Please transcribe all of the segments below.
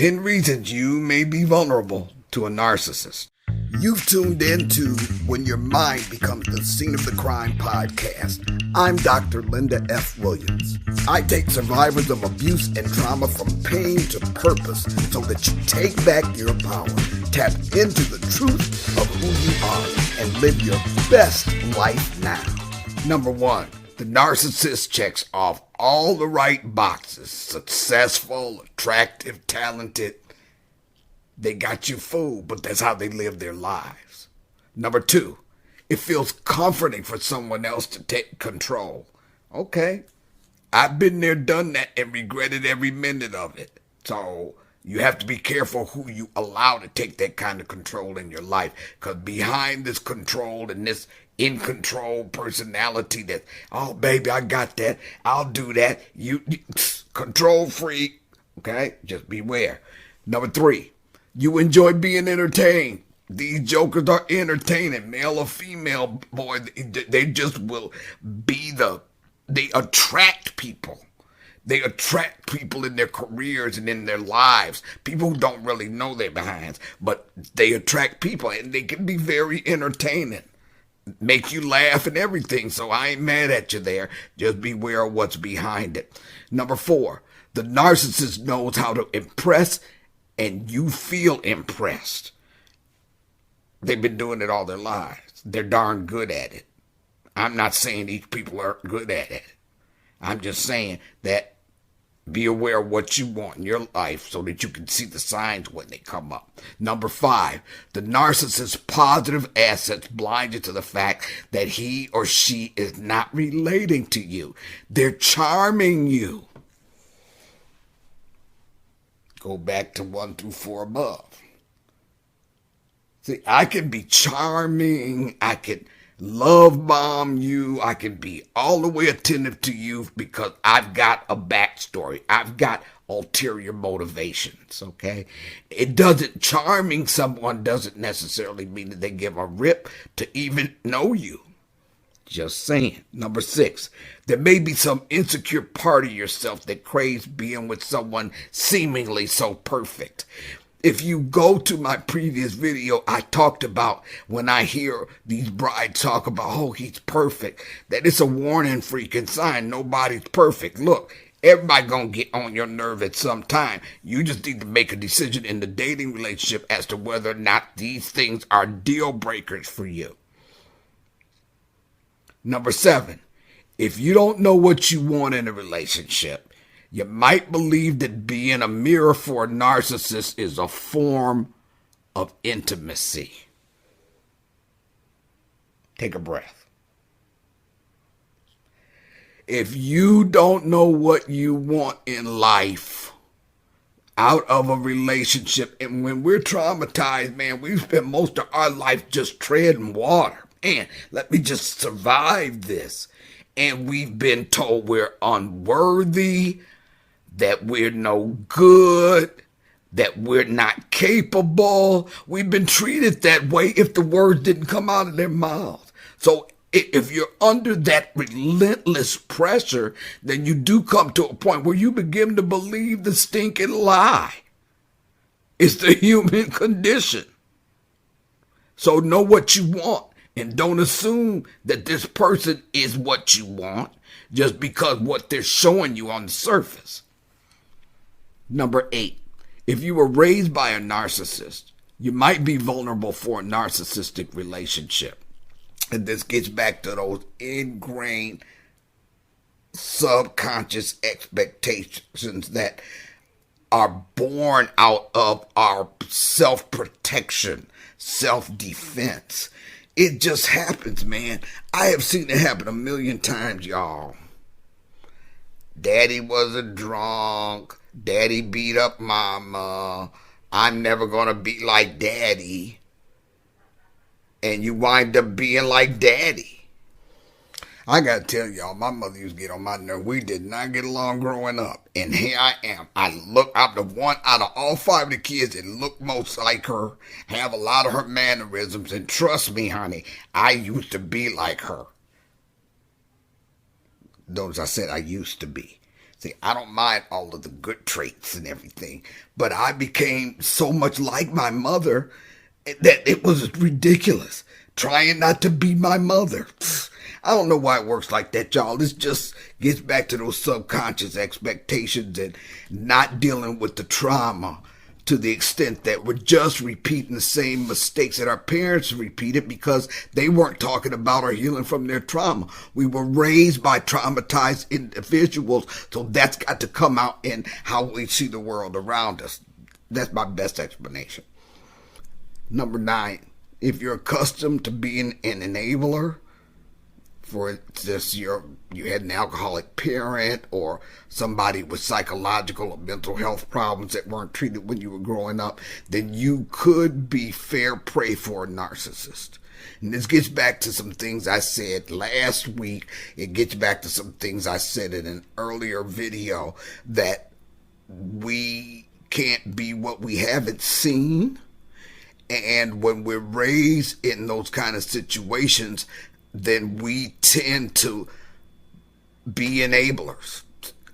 10 reasons you may be vulnerable to a narcissist. You've tuned in to When Your Mind Becomes the Scene of the Crime podcast. I'm Dr. Linda F. Williams. I take survivors of abuse and trauma from pain to purpose so that you take back your power, tap into the truth of who you are, and live your best life now. Number 1. The narcissist checks off all the right boxes. Successful, attractive, talented. They got you fooled, but that's how they live their lives. Number 2, it feels comforting for someone else to take control. Okay, I've been there, done that, and regretted every minute of it. So you have to be careful who you allow to take that kind of control in your life. Because behind this control and this in control personality that, oh, baby, I got that. I'll do that. You control freak. Okay, just beware. Number 3. You enjoy being entertained. These jokers are entertaining, male or female, boy. They just will be they attract people. They attract people in their careers and in their lives. People who don't really know their behinds, but they attract people and they can be very entertaining. Make you laugh and everything, so I ain't mad at you there. Just beware of what's behind it. Number 4, the narcissist knows how to impress and you feel impressed. They've been doing it all their lives. They're darn good at it. I'm not saying these people are good at it. I'm just saying that be aware of what you want in your life so that you can see the signs when they come up. Number 5, the narcissist's positive assets blind you to the fact that he or she is not relating to you. They're charming you. Go back to 1 through 4 above. See, I can be charming. I can love bomb you. I can be all the way attentive to you because I've got a backstory. I've got ulterior motivations, okay? Charming someone doesn't necessarily mean that they give a rip to even know you. Just saying. Number 6, there may be some insecure part of yourself that craves being with someone seemingly so perfect. If you go to my previous video, I talked about when I hear these brides talk about, oh, he's perfect, that it's a warning freaking sign. Nobody's perfect. Look, everybody gonna get on your nerve at some time. You just need to make a decision in the dating relationship as to whether or not these things are deal breakers for you. Number 7, if you don't know what you want in a relationship, you might believe that being a mirror for a narcissist is a form of intimacy. Take a breath. If you don't know what you want in life out of a relationship, and when we're traumatized, man, we spend most of our life just treading water. And let me just survive this. And we've been told we're unworthy, that we're no good, that we're not capable. We've been treated that way if the words didn't come out of their mouths. So if you're under that relentless pressure, then you do come to a point where you begin to believe the stinking lie. It's the human condition. So know what you want. And don't assume that this person is what you want just because what they're showing you on the surface. Number 8, if you were raised by a narcissist, you might be vulnerable for a narcissistic relationship. And this gets back to those ingrained subconscious expectations that are born out of our self-protection, self-defense. It just happens, man. I have seen it happen a million times, y'all. Daddy was a drunk. Daddy beat up mama. I'm never going to be like daddy. And you wind up being like daddy. I got to tell y'all, my mother used to get on my nerve. We did not get along growing up. And here I am. I'm the one out of all 5 of the kids that look most like her, have a lot of her mannerisms. And trust me, honey, I used to be like her. Notice I said I used to be. See, I don't mind all of the good traits and everything, but I became so much like my mother that it was ridiculous. Trying not to be my mother. I don't know why it works like that, y'all. This just gets back to those subconscious expectations and not dealing with the trauma to the extent that we're just repeating the same mistakes that our parents repeated because they weren't talking about or healing from their trauma. We were raised by traumatized individuals, so that's got to come out in how we see the world around us. That's my best explanation. Number 9, if you're accustomed to being an enabler, for instance, you had an alcoholic parent or somebody with psychological or mental health problems that weren't treated when you were growing up, then you could be fair prey for a narcissist. And this gets back to some things I said last week. It gets back to some things I said in an earlier video, that we can't be what we haven't seen. And when we're raised in those kind of situations, then we tend to be enablers.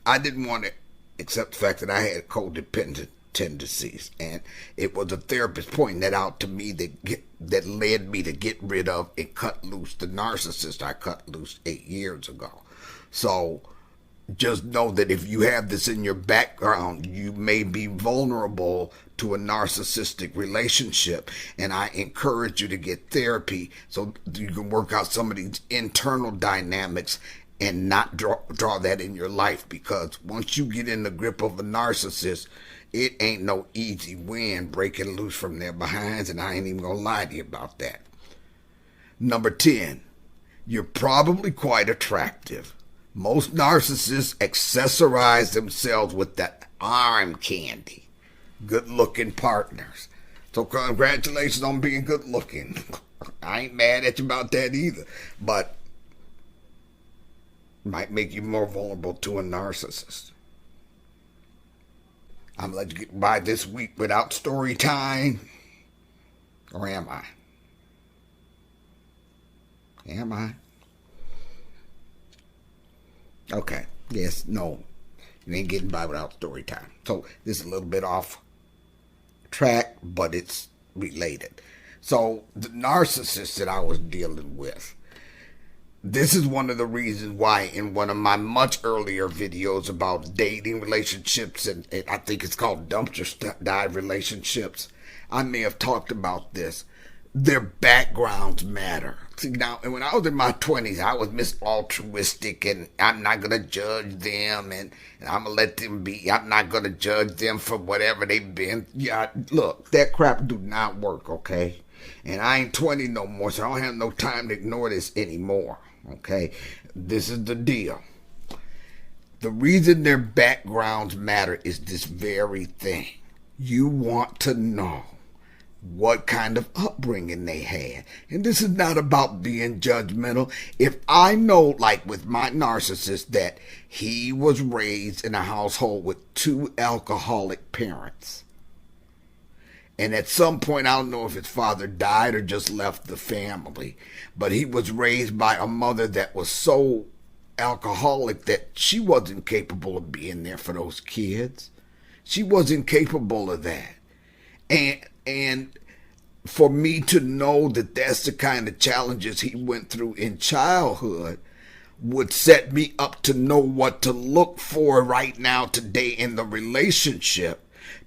I didn't want to accept the fact that I had codependent tendencies, and it was a therapist pointing that out to me that led me to get rid of and cut loose the narcissist I cut loose 8 years ago. So just know that if you have this in your background, you may be vulnerable to a narcissistic relationship, and I encourage you to get therapy so you can work out some of these internal dynamics and not draw that in your life, because once you get in the grip of a narcissist, it ain't no easy win breaking loose from their behinds, and I ain't even gonna lie to you about that. Number 10, you're probably quite attractive. Most narcissists accessorize themselves with that arm candy. Good-looking partners. So congratulations on being good-looking. I ain't mad at you about that either. But might make you more vulnerable to a narcissist. I'm going to let you get by this week without story time. Or am I? Am I? Okay. Yes, no. You ain't getting by without story time. So this is a little bit off track, but it's related. So the narcissist that I was dealing with, this is one of the reasons why in one of my much earlier videos about dating relationships, and I think it's called dumpster dive relationships, I may have talked about this. Their backgrounds matter. See, now, when I was in my 20s, I was Miss Altruistic, and I'm not going to judge them, and I'm going to let them be. I'm not going to judge them for whatever they've been. Yeah, look, that crap do not work, okay? And I ain't 20 no more, so I don't have no time to ignore this anymore, okay? This is the deal. The reason their backgrounds matter is this very thing. You want to know what kind of upbringing they had. And this is not about being judgmental. If I know, like with my narcissist, that he was raised in a household with 2 alcoholic parents, and at some point, I don't know if his father died or just left the family, but he was raised by a mother that was so alcoholic that she wasn't capable of being there for those kids. She wasn't capable of that. And for me to know that that's the kind of challenges he went through in childhood would set me up to know what to look for right now today in the relationship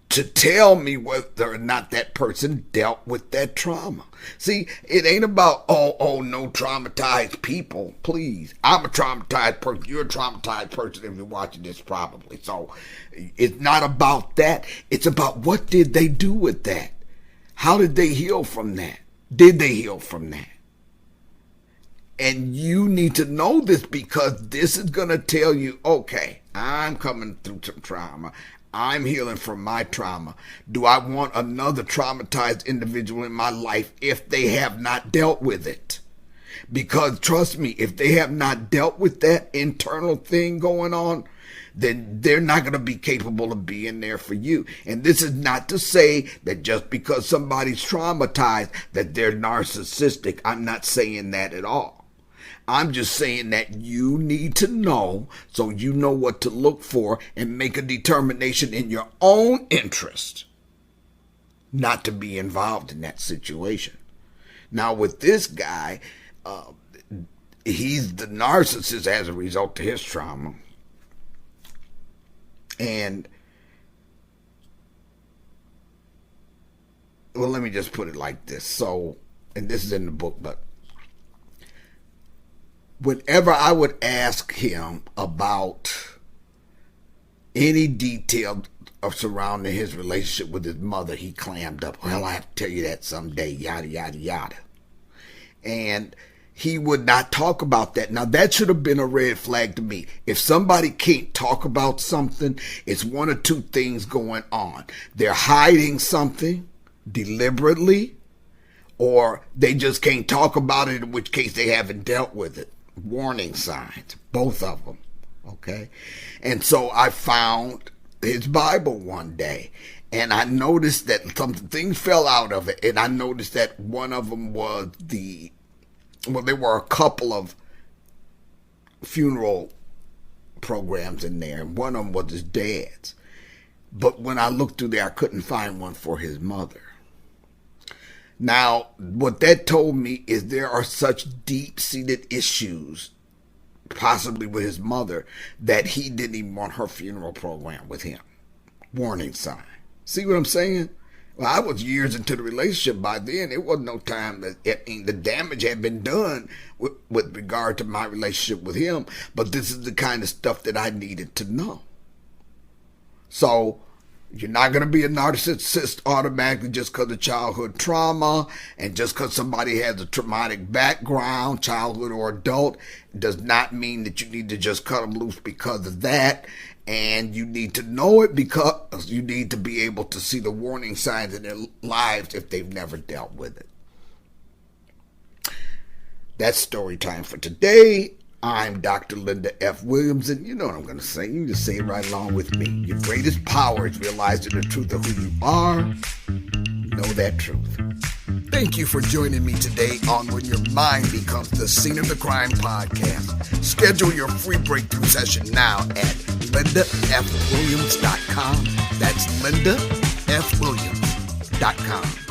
to tell me whether or not that person dealt with that trauma. See, it ain't about, oh, no traumatized people. Please. I'm a traumatized person. You're a traumatized person if you're watching this probably. So it's not about that. It's about what did they do with that? How did they heal from that? Did they heal from that? And you need to know this, because this is going to tell you, okay, I'm coming through some trauma. I'm healing from my trauma. Do I want another traumatized individual in my life if they have not dealt with it? Because trust me, if they have not dealt with that internal thing going on, then they're not going to be capable of being there for you. And this is not to say that just because somebody's traumatized that they're narcissistic. I'm not saying that at all. I'm just saying that you need to know so you know what to look for and make a determination in your own interest not to be involved in that situation. Now, with this guy, he's the narcissist as a result of his trauma. And, well, let me just put it like this. So, and this is in the book, but whenever I would ask him about any detail of surrounding his relationship with his mother, he clammed up, well, I have to tell you that someday, yada, yada, yada. And he would not talk about that. Now, that should have been a red flag to me. If somebody can't talk about something, it's one of two things going on. They're hiding something deliberately, or they just can't talk about it, in which case they haven't dealt with it. Warning signs, both of them. Okay. And so I found his Bible one day, and I noticed that some things fell out of it, and I noticed that one of them was there were a couple of funeral programs in there, and one of them was his dad's. But when I looked through there, I couldn't find one for his mother. Now, what that told me is there are such deep-seated issues, possibly with his mother, that he didn't even want her funeral program with him. Warning sign. See what I'm saying? Well, I was years into the relationship by then. It wasn't no time that the damage had been done with regard to my relationship with him. But this is the kind of stuff that I needed to know. So, you're not going to be a narcissist automatically just because of childhood trauma, and just because somebody has a traumatic background, childhood or adult, does not mean that you need to just cut them loose because of that. And you need to know it because you need to be able to see the warning signs in their lives if they've never dealt with it. That's story time for today. I'm Dr. Linda F. Williams, and you know what I'm going to say. You can just say it right along with me. Your greatest power is realizing the truth of who you are. Know that truth. Thank you for joining me today on When Your Mind Becomes the Scene of the Crime podcast. Schedule your free breakthrough session now at lindafwilliams.com. That's lindafwilliams.com.